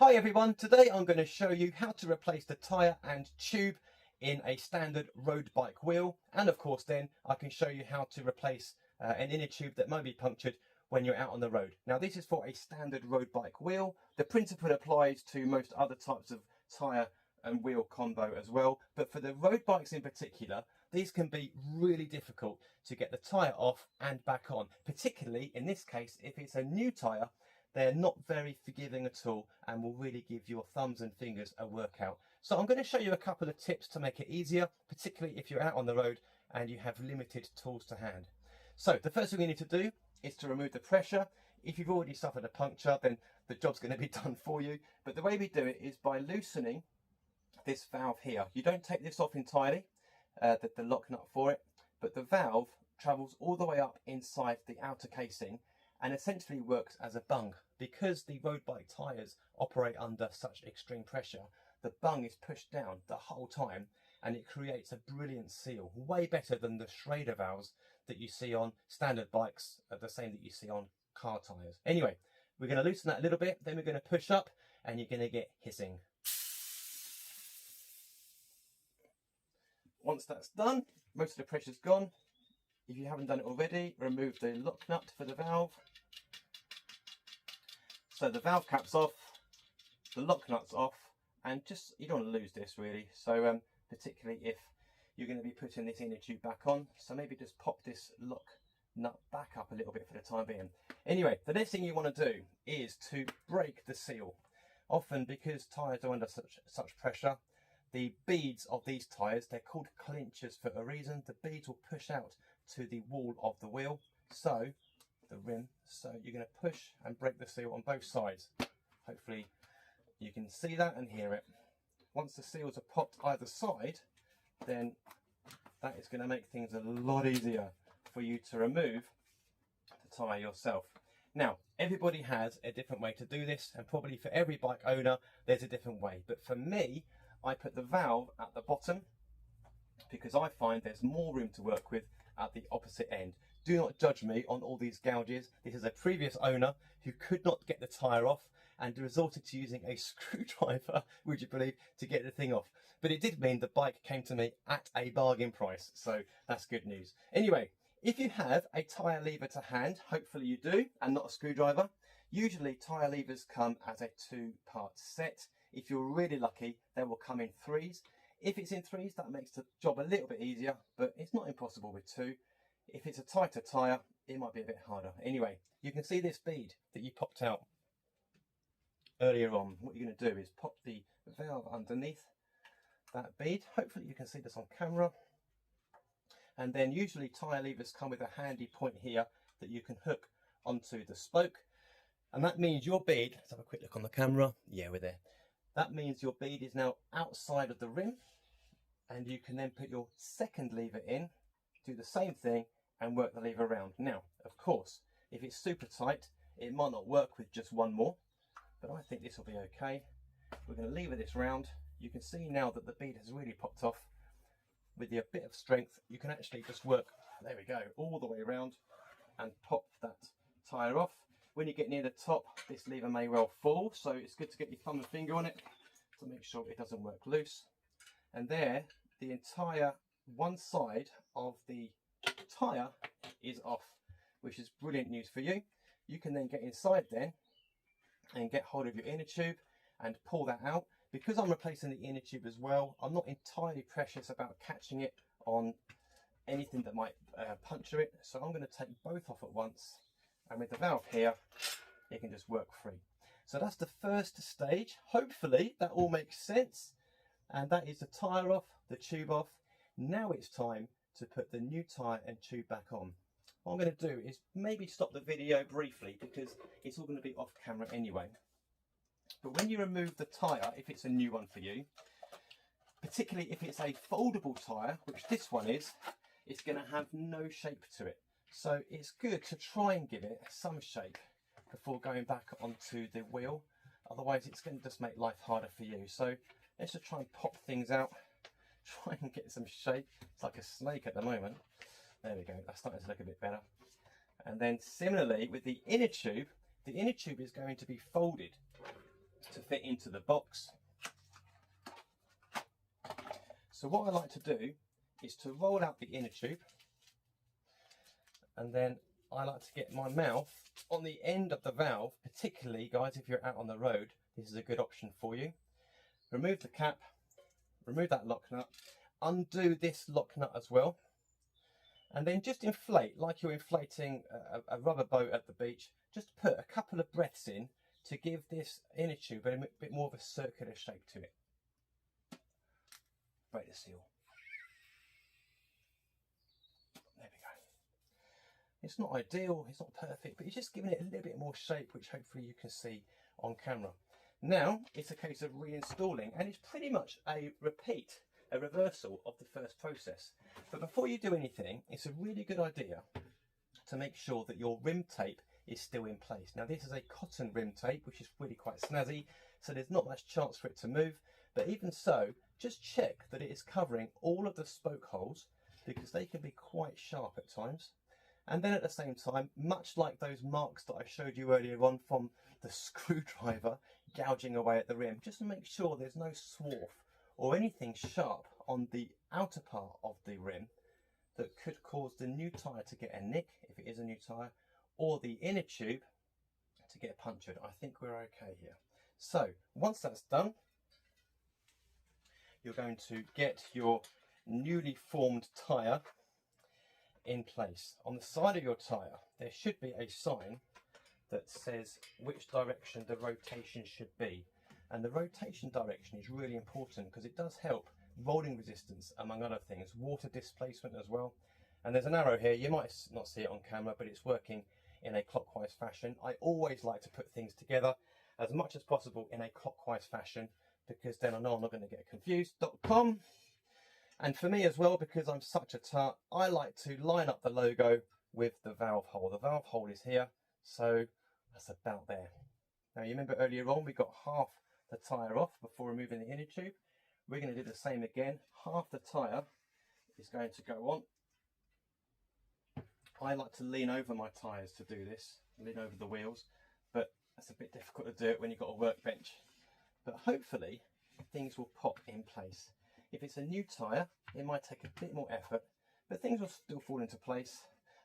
Hi everyone, today I'm going to show you how to replace the tyre and tube in a standard road bike wheel, and of course then I can show you how to replace an inner tube that might be punctured when you're out on the road. Now this is for a standard road bike wheel. The principle applies to most other types of tyre and wheel combo as well, but for the road bikes in particular, these can be really difficult to get the tyre off and back on, particularly in this case if it's a new tyre. They're not very forgiving at all and will really give your thumbs and fingers a workout. So I'm going to show you a couple of tips to make it easier, particularly if you're out on the road and you have limited tools to hand. So the first thing we need to do is to remove the pressure. If you've already suffered a puncture, then the job's going to be done for you. But the way we do it is by loosening this valve here. You don't take this off entirely, the lock nut for it, but the valve travels all the way up inside the outer casing and essentially works as a bung. Because the road bike tyres operate under such extreme pressure, the bung is pushed down the whole time and it creates a brilliant seal, way better than the Schrader valves that you see on standard bikes, the same that you see on car tyres. Anyway, we're going to loosen that a little bit, then we're going to push up and you're going to get hissing. Once that's done, most of the pressure's gone. If you haven't done it already, remove the lock nut for the valve. So the valve cap's off, the lock nut's off, and just, you don't want to lose this really. So particularly if you're going to be putting this inner tube back on. So maybe just pop this lock nut back up a little bit for the time being. Anyway, the next thing you want to do is to break the seal. Often because tyres are under such pressure, the beads of these tyres, they're called clinchers for a reason. The beads will push out to the wall of the wheel, so the rim, so you're going to push and break the seal on both sides. Hopefully you can see that and hear it. Once the seals are popped either side, then that is going to make things a lot easier for you to remove the tyre yourself. Now, everybody has a different way to do this, and probably for every bike owner there's a different way, but for me, I put the valve at the bottom because I find there's more room to work with at the opposite end. Do not judge me on all these gouges. This is a previous owner who could not get the tyre off and resorted to using a screwdriver, would you believe, to get the thing off. But it did mean the bike came to me at a bargain price, so that's good news. Anyway, if you have a tyre lever to hand, hopefully you do, and not a screwdriver, usually tyre levers come as a two-part set. If you're really lucky, they will come in threes. If it's in threes, that makes the job a little bit easier, but it's not impossible with two. If it's a tighter tyre, it might be a bit harder. Anyway, you can see this bead that you popped out earlier on. What you're going to do is pop the valve underneath that bead. Hopefully you can see this on camera. And then usually tyre levers come with a handy point here that you can hook onto the spoke. And that means your bead, let's have a quick look on the camera. Yeah, we're there. That means your bead is now outside of the rim, and you can then put your second lever in, do the same thing and work the lever around. Now, of course, if it's super tight, it might not work with just one more, but I think this will be okay. We're going to lever this round. You can see now that the bead has really popped off. With a bit of strength, you can actually just work, there we go, all the way around and pop that tyre off. When you get near the top, this lever may well fall, so it's good to get your thumb and finger on it to make sure it doesn't work loose. And there, the entire one side of the tyre is off, which is brilliant news for you. You can then get inside then and get hold of your inner tube and pull that out. Because I'm replacing the inner tube as well, I'm not entirely precious about catching it on anything that might puncture it, so I'm going to take both off at once. And with the valve here, it can just work free. So that's the first stage. Hopefully that all makes sense. And that is the tyre off, the tube off. Now it's time to put the new tyre and tube back on. What I'm going to do is maybe stop the video briefly because it's all going to be off camera anyway. But when you remove the tyre, if it's a new one for you, particularly if it's a foldable tyre, which this one is, it's going to have no shape to it. So it's good to try and give it some shape before going back onto the wheel. Otherwise it's going to just make life harder for you. So let's just try and pop things out, try and get some shape. It's like a snake at the moment. There we go, that's starting to look a bit better. And then similarly with the inner tube is going to be folded. to fit into the box. So what I like to do is to roll out the inner tube, and then I like to get my mouth on the end of the valve, particularly guys if you're out on the road, this is a good option for you. Remove the cap, remove that lock nut, undo this lock nut as well, and then just inflate like you're inflating a rubber boat at the beach. Just put a couple of breaths in to give this inner tube a bit more of a circular shape to it. Break the seal. There we go. It's not ideal, it's not perfect, but it's just giving it a little bit more shape, which hopefully you can see on camera. Now it's a case of reinstalling, and it's pretty much a repeat, a reversal of the first process. But before you do anything, it's a really good idea to make sure that your rim tape is still in place. Now this is a cotton rim tape, which is really quite snazzy, so there's not much chance for it to move. But even so, just check that it is covering all of the spoke holes, because they can be quite sharp at times. And then at the same time, much like those marks that I showed you earlier on from the screwdriver gouging away at the rim, just to make sure there's no swarf or anything sharp on the outer part of the rim that could cause the new tyre to get a nick, if it is a new tyre, or the inner tube to get punctured. I think we're okay here. So once that's done, you're going to get your newly formed tyre in place. On the side of your tyre there should be a sign that says which direction the rotation should be, and the rotation direction is really important because it does help rolling resistance, among other things, water displacement as well. And there's an arrow here, you might not see it on camera, but it's working in a clockwise fashion. I always like to put things together as much as possible in a clockwise fashion, because then I know I'm not going to get confused.com. And for me as well, because I'm such a tart, I like to line up the logo with the valve hole. The valve hole is here, so that's about there. Now you remember earlier on we got half the tyre off before removing the inner tube. We're going to do the same again. Half the tyre is going to go on. I like to lean over my tyres to do this, lean over the wheels, but that's a bit difficult to do it when you've got a workbench. But hopefully things will pop in place. If it's a new tyre, it might take a bit more effort, but things will still fall into place.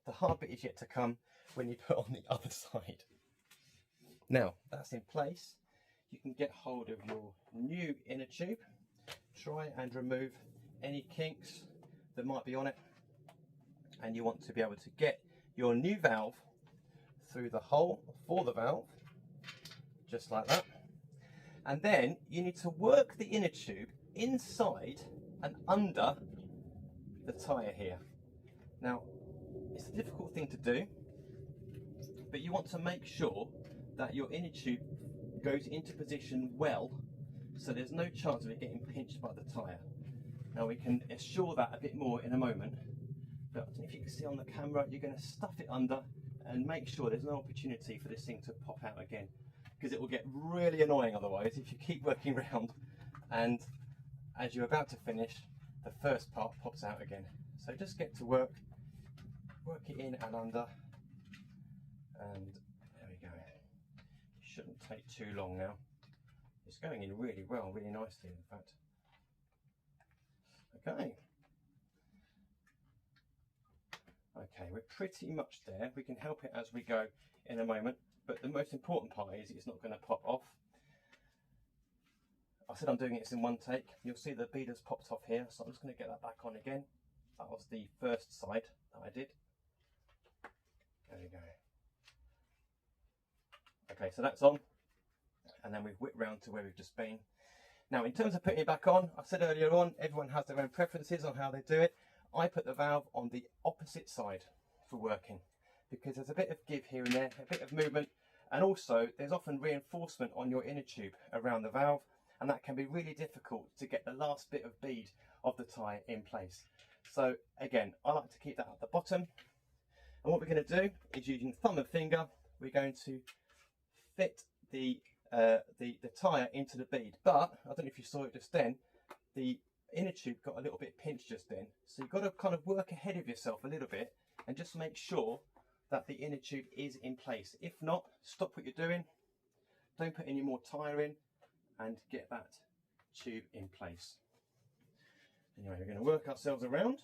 The hard bit is yet to come when you put on the other side. Now that's in place, you can get hold of your new inner tube, try and remove any kinks that might be on it, and you want to be able to get your new valve through the hole for the valve, just like that. And then you need to work the inner tube inside and under the tyre here. Now it's a difficult thing to do, but you want to make sure that your inner tube goes into position well, so there's no chance of it getting pinched by the tyre. Now we can assure that a bit more in a moment, but if you can see on the camera, you're going to stuff it under and make sure there's no opportunity for this thing to pop out again, because it will get really annoying otherwise if you keep working around and as you're about to finish, the first part pops out again. So just get to work it in and under, and there we go. It shouldn't take too long now. It's going in really well, really nicely in fact. Okay, we're pretty much there. We can help it as we go in a moment, but the most important part is it's not going to pop off. I said I'm doing it in one take. You'll see the beader's popped off here, so I'm just going to get that back on again. That was the first side that I did. There we go. Okay, so that's on, and then we've whipped round to where we've just been. Now in terms of putting it back on, I said earlier on, everyone has their own preferences on how they do it. I put the valve on the opposite side for working, because there's a bit of give here and there, a bit of movement, and also there's often reinforcement on your inner tube around the valve, and that can be really difficult to get the last bit of bead of the tyre in place. So again, I like to keep that at the bottom, and what we're going to do is, using thumb and finger, we're going to fit the tyre into the bead. But I don't know if you saw it just then, the inner tube got a little bit pinched just then, so you've got to kind of work ahead of yourself a little bit and just make sure that the inner tube is in place. If not, stop what you're doing, don't put any more tyre in, and get that tube in place. Anyway, we're going to work ourselves around.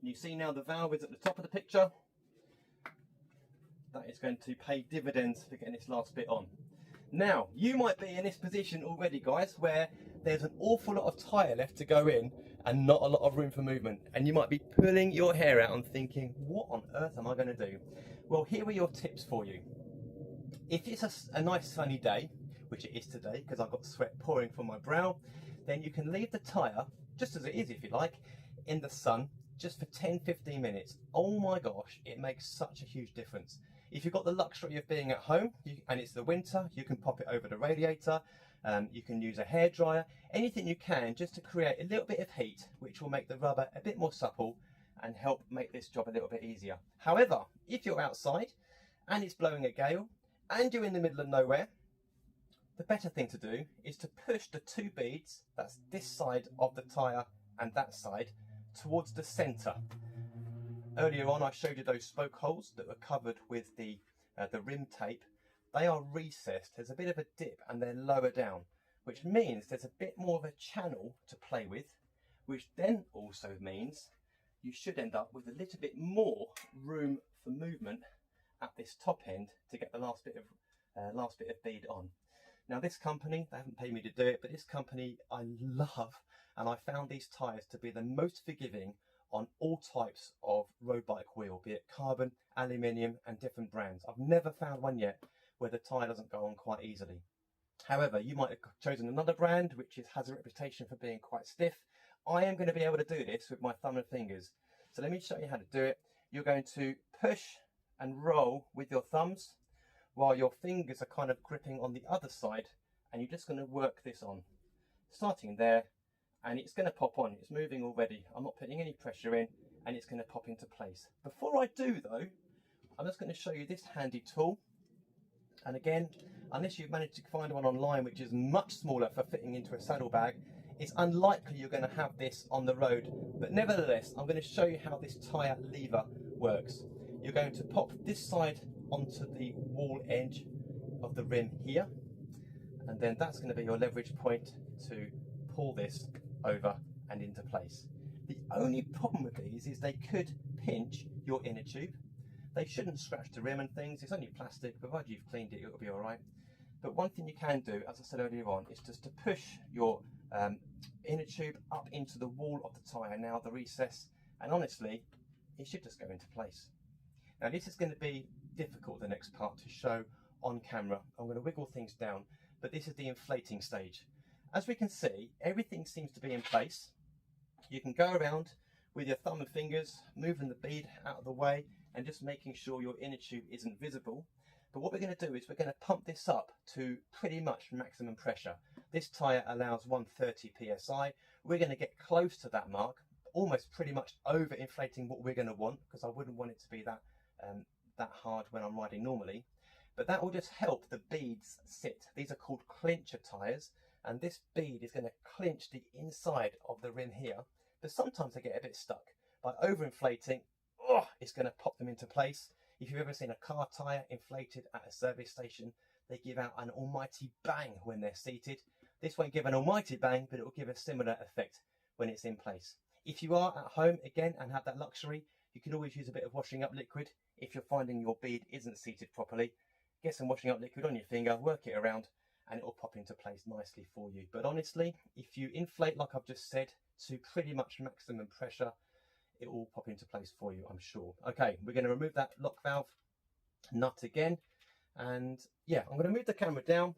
You see now the valve is at the top of the picture. That is going to pay dividends for getting this last bit on. Now, you might be in this position already, guys, where there's an awful lot of tyre left to go in and not a lot of room for movement. And you might be pulling your hair out and thinking, what on earth am I going to do? Well, here are your tips for you. If it's a nice sunny day, which it is today because I've got sweat pouring from my brow, then you can leave the tyre, just as it is if you like, in the sun just for 10-15 minutes. Oh my gosh, it makes such a huge difference. If you've got the luxury of being at home and it's the winter, you can pop it over the radiator, you can use a hairdryer, anything you can just to create a little bit of heat, which will make the rubber a bit more supple and help make this job a little bit easier. However, if you're outside and it's blowing a gale and you're in the middle of nowhere, the better thing to do is to push the two beads, that's this side of the tyre and that side, towards the centre. Earlier on I showed you those spoke holes that were covered with the rim tape. They are recessed, there's a bit of a dip and they're lower down, which means there's a bit more of a channel to play with, which then also means you should end up with a little bit more room for movement at this top end to get the last bit of bead on. Now this company, they haven't paid me to do it, but this company I love, and I found these tyres to be the most forgiving on all types of road bike wheel, be it carbon, aluminium and different brands. I've never found one yet where the tyre doesn't go on quite easily. However, you might have chosen another brand which has a reputation for being quite stiff. I am going to be able to do this with my thumb and fingers. So let me show you how to do it. You're going to push and roll with your thumbs while your fingers are kind of gripping on the other side, and you're just going to work this on. Starting there, and it's going to pop on. It's moving already. I'm not putting any pressure in, and it's going to pop into place. Before I do though, I'm just going to show you this handy tool. And again, unless you've managed to find one online which is much smaller for fitting into a saddlebag, it's unlikely you're going to have this on the road. But nevertheless, I'm going to show you how this tyre lever works. You're going to pop this side onto the wall edge of the rim here, and then that's going to be your leverage point to pull this over and into place. The only problem with these is they could pinch your inner tube. They shouldn't scratch the rim and things, it's only plastic, provided you've cleaned it, it'll be alright. But one thing you can do, as I said earlier on, is just to push your inner tube up into the wall of the tyre, now the recess, and honestly, it should just go into place. Now this is going to be difficult, the next part, to show on camera. I'm going to wiggle things down, but this is the inflating stage. As we can see, everything seems to be in place. You can go around with your thumb and fingers, moving the bead out of the way and just making sure your inner tube isn't visible. But what we're going to do is we're going to pump this up to pretty much maximum pressure. This tyre allows 130 psi. We're going to get close to that mark, almost pretty much over inflating what we're going to want, because I wouldn't want it to be that hard when I'm riding normally. But that will just help the beads sit. These are called clincher tyres, and this bead is going to clinch the inside of the rim here. But sometimes they get a bit stuck. By overinflating, it's going to pop them into place. If you've ever seen a car tyre inflated at a service station, they give out an almighty bang when they're seated. This won't give an almighty bang, but it will give a similar effect when it's in place. If you are at home again and have that luxury, you can always use a bit of washing up liquid. If you're finding your bead isn't seated properly, get some washing up liquid on your finger, work it around, and it will pop into place nicely for you. But honestly, if you inflate like I've just said to pretty much maximum pressure, it will pop into place for you, I'm sure. Okay, we're going to remove that lock valve nut again, and yeah, I'm going to move the camera down.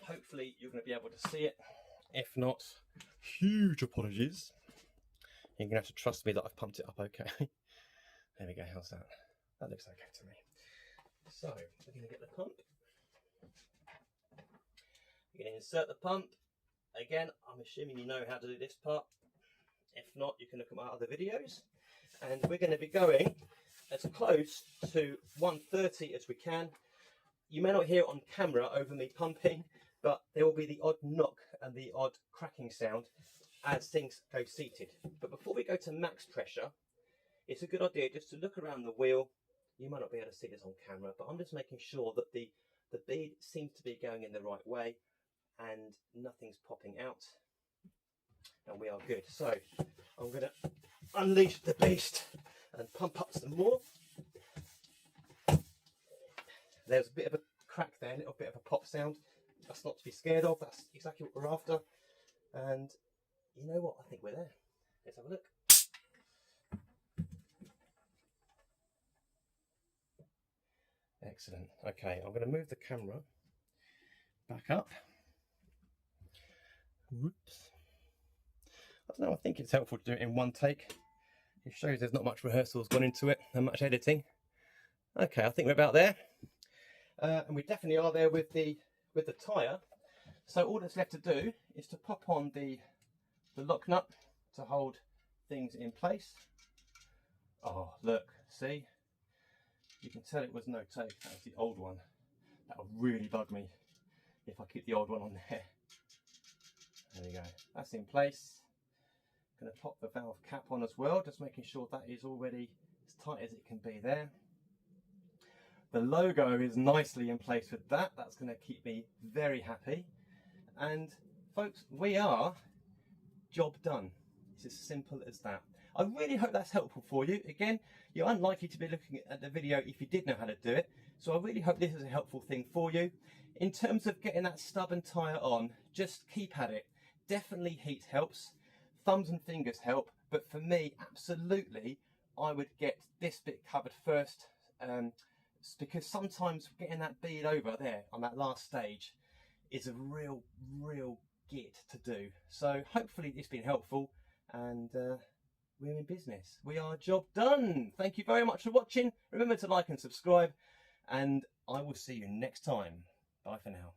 Hopefully you're going to be able to see it. If not, huge apologies. You're going to have to trust me that I've pumped it up okay. There we go, how's that? That looks okay to me. So, we're going to get the pump. We're going to insert the pump. Again, I'm assuming you know how to do this part. If not, you can look at my other videos. And we're going to be going as close to 130 as we can. You may not hear it on camera over me pumping, but there will be the odd knock and the odd cracking sound as things go seated. But before we go to max pressure, it's a good idea just to look around the wheel. You might not be able to see this on camera, but I'm just making sure that the The bead seems to be going in the right way and nothing's popping out, and we are good. So I'm going to unleash the beast and pump up some more. There's a bit of a crack there, a little bit of a pop sound. That's not to be scared of, that's exactly what we're after. And you know what, I think we're there. Let's have a look. Excellent. Okay, I'm going to move the camera back up. Whoops. I don't know, I think it's helpful to do it in one take. It shows there's not much rehearsal has gone into it and much editing. Okay, I think we're about there. And we definitely are there with the tyre. So all that's left to do is to pop on the lock nut to hold things in place. Oh, look, see? You can tell it was no take. That was the old one. That would really bug me if I keep the old one on there. There we go. That's in place. Going to pop the valve cap on as well, just making sure that is already as tight as it can be there. The logo is nicely in place with that. That's going to keep me very happy. And folks, we are job done. It's as simple as that. I really hope that's helpful for you. Again, you're unlikely to be looking at the video if you did know how to do it. So I really hope this is a helpful thing for you. In terms of getting that stubborn tyre on, just keep at it. Definitely heat helps. Thumbs and fingers help. But for me, absolutely, I would get this bit covered first. Because sometimes getting that bead over there on that last stage is a real git to do. So hopefully it's been helpful, and we're in business. We are job done. Thank you very much for watching. Remember to like and subscribe, and I will see you next time. Bye for now.